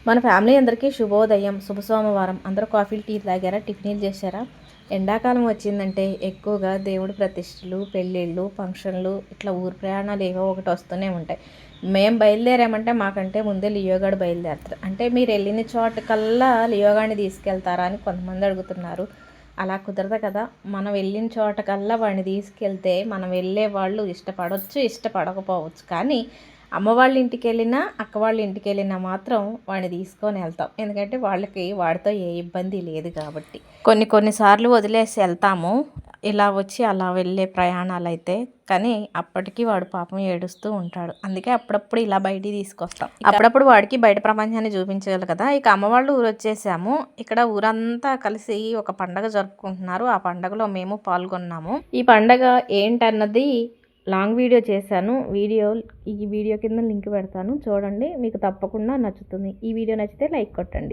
మన ఫ్యామిలీ అందరికీ శుభోదయం, శుభ సోమవారం. అందరూ కాఫీలు టీ తాగారా, టిఫిన్లు చేశారా? ఎండాకాలం వచ్చిందంటే ఎక్కువగా దేవుడి ప్రతిష్టలు, పెళ్ళిళ్ళు, ఫంక్షన్లు, ఇట్లా ఊరు ప్రయాణాలు ఏవో ఒకటి వస్తూనే ఉంటాయి. మేము బయలుదేరామంటే మాకంటే ముందే లియోగాడు బయలుదేరుతారు. అంటే మీరు వెళ్ళిన చోటకల్లా లియోగాడిని తీసుకెళ్తారా అని కొంతమంది అడుగుతున్నారు. అలా కుదరదు కదా. మనం వెళ్ళిన చోటకల్లా వాడిని తీసుకెళ్తే మనం వెళ్ళే వాళ్ళు ఇష్టపడవచ్చు, ఇష్టపడకపోవచ్చు. కానీ అమ్మ వాళ్ళ ఇంటికి వెళ్ళినా, అక్క వాళ్ళ ఇంటికి వెళ్ళినా మాత్రం వాడిని తీసుకొని వెళ్తాం. ఎందుకంటే వాళ్ళకి వాడితో ఏ ఇబ్బంది లేదు కాబట్టి. కొన్నిసార్లు వదిలేసి వెళ్తాము, ఇలా వచ్చి అలా వెళ్ళే ప్రయాణాలు అయితే. కానీ అప్పటికి వాడు పాపం ఏడుస్తూ ఉంటాడు. అందుకే అప్పుడప్పుడు ఇలా బయటికి తీసుకొస్తాం. అప్పుడప్పుడు వాడికి బయట ప్రపంచాన్ని చూపించాలి కదా. ఇక అమ్మ వాళ్ళు ఊరు వచ్చేసాము. ఇక్కడ ఊరంతా కలిసి ఒక పండగ జరుపుకుంటున్నారు. ఆ పండగలో మేము పాల్గొన్నాము. ఈ పండగ ఏంటన్నది లాంగ్ వీడియో చేశాను. ఈ వీడియో కింద లింక్ పెడతాను, చూడండి. మీకు తప్పకుండా నచ్చుతుంది. ఈ వీడియో నచ్చితే లైక్ కొట్టండి.